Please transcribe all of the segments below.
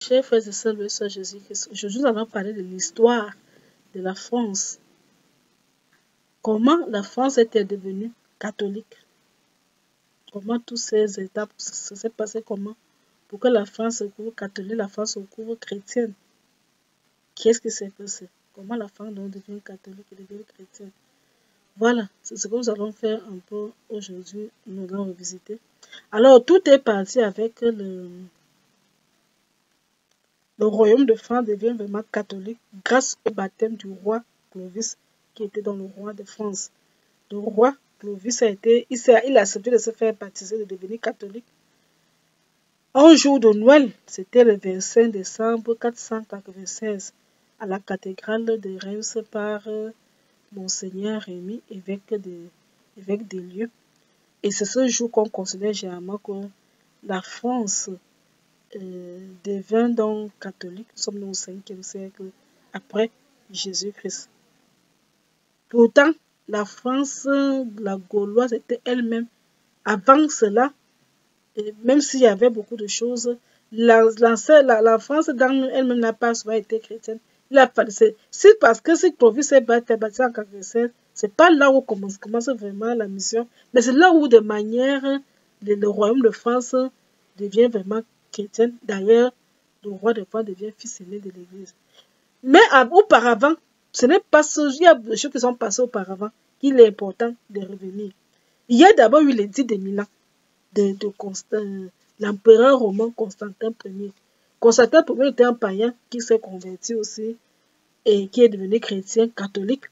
Chers frères et sœurs, le Seigneur Jésus-Christ, aujourd'hui nous allons parler de l'histoire de la France. Comment la France était devenue catholique. Comment toutes ces étapes se sont passées, comment pour que la France se couvre catholique, la France se couvre chrétienne. Qu'est-ce qui s'est passé? Comment la France donc devient catholique et devient chrétienne? Voilà, c'est ce que nous allons faire un peu aujourd'hui, nous allons revisiter. Alors, tout est parti avec le royaume de France devient vraiment catholique grâce au baptême du roi Clovis qui était dans le roi de France. Le roi Clovis il a accepté de se faire baptiser, de devenir catholique. Un jour de Noël, c'était le 25 décembre 496, à la cathédrale de Reims par Monseigneur Rémy, évêque des lieux. Et c'est ce jour qu'on considère généralement que la France devint donc catholique. Nous sommes au 5e siècle après Jésus-Christ. Pourtant, la France, la Gauloise était elle-même, avant cela, et même s'il y avait beaucoup de choses, la France dans elle-même n'a pas souvent été chrétienne. C'est parce que si Clovis s'est baptisé en 1947, c'est pas là où commence vraiment la mission, mais c'est là où de manière le royaume de France devient vraiment chrétien. D'ailleurs, le roi de France devient fils aîné de l'Église. Mais auparavant, ce n'est pas ce, il y a des choses qui sont passées auparavant qu'il est important de revenir. Il y a d'abord eu l'édit de Milan de l'empereur romain Constantin Ier. Constantin Ier était un païen qui s'est converti aussi et qui est devenu chrétien catholique.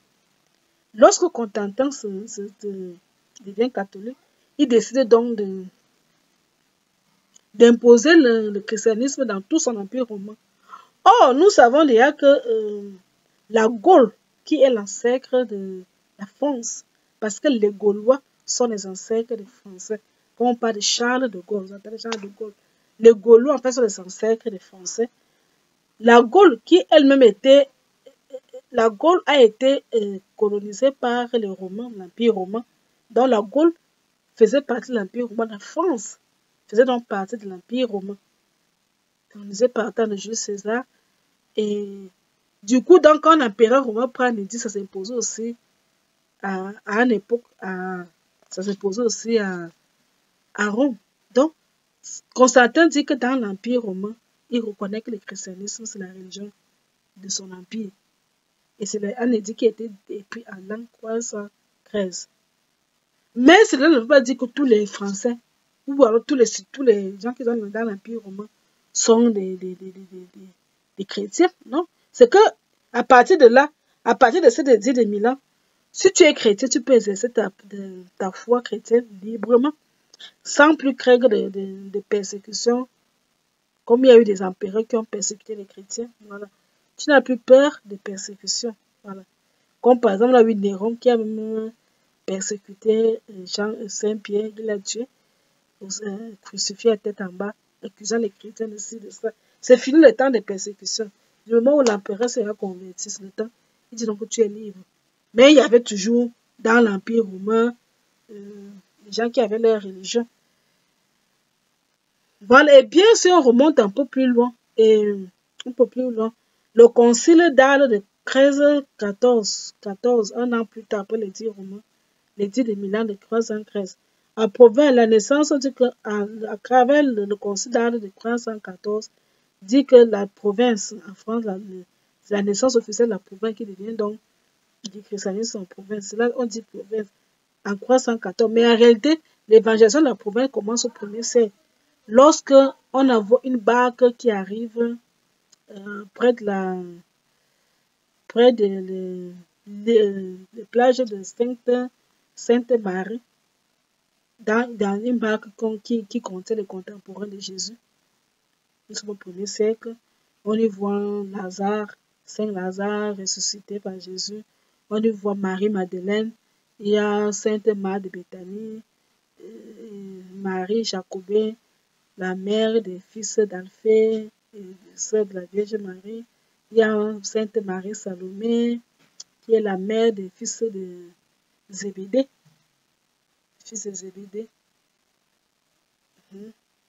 Lorsque Constantin devient catholique, il décide donc d'imposer le christianisme dans tout son empire romain. Or, nous savons déjà que la Gaule, qui est l'ancêtre de la France, parce que les Gaulois sont les ancêtres des Français. Quand on parle de Charles de Gaulle, vous entendez Charles de Gaulle. Les Gaulois, en fait, sont les ancêtres des Français. La Gaule, qui elle-même était... La Gaule a été colonisée par les Romains, l'Empire romain. Donc, la Gaule faisait partie de l'Empire romain. La France faisait donc partie de l'Empire romain, colonisée par le temps de Jules César. Et du coup, donc, quand l'empereur romain prend l'édit, ça s'imposait aussi à une époque, ça s'imposait aussi à Rome. Donc, Constantin dit que dans l'Empire romain, il reconnaît que le christianisme, c'est la religion de son empire. Et c'est un édit qui a été écrit en l'an 313. Mais cela ne veut pas dire que tous les Français, ou alors tous les gens qui sont dans l'Empire romain, sont des chrétiens. Non. C'est que à partir de là, à partir de cet édit de Milan, si tu es chrétien, tu peux exercer ta foi chrétienne librement, sans plus craindre de persécution, comme il y a eu des empereurs qui ont persécuté les chrétiens. Voilà. Tu n'as plus peur de persécution. Voilà. Comme par exemple, là, Néron qui a même persécuté Saint-Pierre, il l'a tué, crucifié à tête en bas, accusant les chrétiens de ci, de ça. C'est fini le temps de persécution. Du moment où l'empereur sera converti, c'est le temps, il dit donc que tu es libre. Mais il y avait toujours dans l'Empire romain les gens qui avaient leur religion. Voilà, et bien si on remonte un peu plus loin, le concile d'Arles de 1314, un an plus tard après l'édit romain, l'édit de Milan de 313, approuva la naissance à travers le concile d'Arles de 314, dit que la province en France, la naissance officielle de la province qui devient donc du christianisme en province. Là, on dit province en 314, mais en réalité, l'évangélisation de la province commence au 1er siècle. Lorsque on a une barque qui arrive près des plages de Sainte-Marie, dans une barque qui contient les contemporains de Jésus. Nous sommes au 1er siècle. On y voit Saint Lazare ressuscité par Jésus. On y voit Marie-Madeleine. Il y a Sainte Marie de Béthanie, Marie Jacobin, la mère des fils d'Alphée et sœur de la Vierge Marie. Il y a Sainte Marie Salomé, qui est la mère des fils de Zébédée.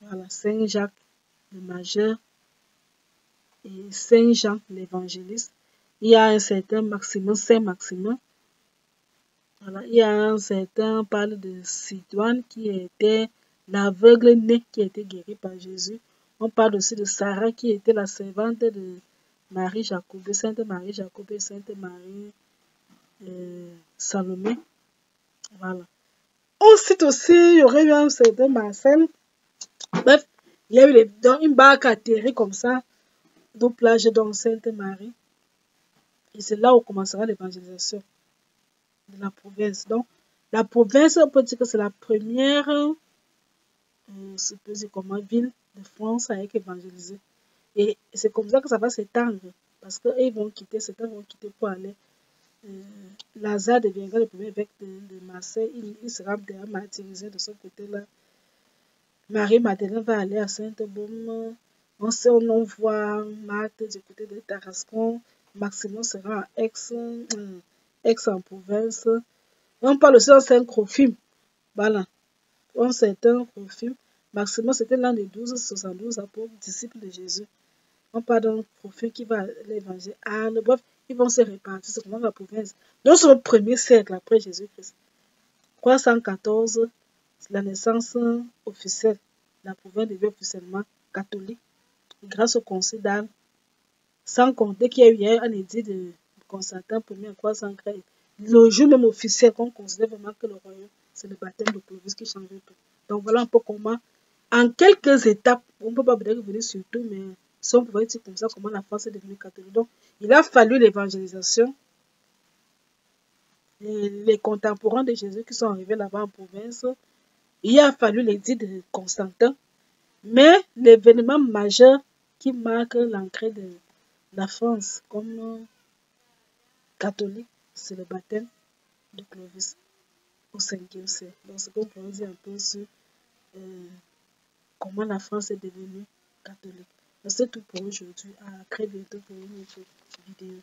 Voilà, Saint Jacques le Majeur. et Saint Jean l'évangéliste. Il y a un certain Maximin, Saint Maximin. Voilà. Il y a un certain, on parle de Sidoine qui était l'aveugle né qui a été guéri par Jésus. On parle aussi de Sarah qui était la servante de Marie Jacobée, Sainte Marie Jacobée, Sainte Marie Salomé. Voilà. On cite aussi, il y aurait eu un certain Marcel. Bref, il y a eu une barque atterrie comme ça, de plage dans Sainte Marie. Et c'est là où commencera l'évangélisation de la province. Donc, la province, on peut dire que c'est la première ville de France à être évangélisée. Et c'est comme ça que ça va s'étendre. Parce qu'ils vont quitter, certains vont quitter pour aller. Lazare deviendra le premier évêque de Marseille. Il sera martyrisé de ce côté-là. Marie-Madeleine va aller à Sainte-Baume. On voit Marthe du côté de Tarascon. Maximin sera à Aix en province. On parle aussi d'un certain Crophime. Voilà. Un certain Crophime. Maximin, c'était l'un des 12-72 apôtres, disciples de Jésus. On parle d'un Crophime qui va à l'évangile. Bref, ils vont se répartir dans la province. Dans son premier siècle après Jésus-Christ. 314, c'est la naissance officielle. La province devient officiellement catholique. Grâce au concile d'Arles. Sans compter qu'il y a eu un édit de Constantin Ier en 313. Le jour même officiel qu'on considère vraiment que le royaume, c'est le baptême de Clovis qui change tout. Donc voilà un peu comment, en quelques étapes, on ne peut pas peut-être revenir sur tout, mais si on pouvait dire comme ça, comment la France est devenue catholique. Donc il a fallu l'évangélisation. Les contemporains de Jésus qui sont arrivés là-bas en province, il a fallu l'édit de Constantin. Mais l'événement majeur qui marque l'entrée de la France comme catholique, c'est le baptême de Clovis au 5e siècle. Donc, c'est qu'on pourrait dire un peu sur comment la France est devenue catholique. C'est tout pour aujourd'hui. À très bientôt pour une autre vidéo.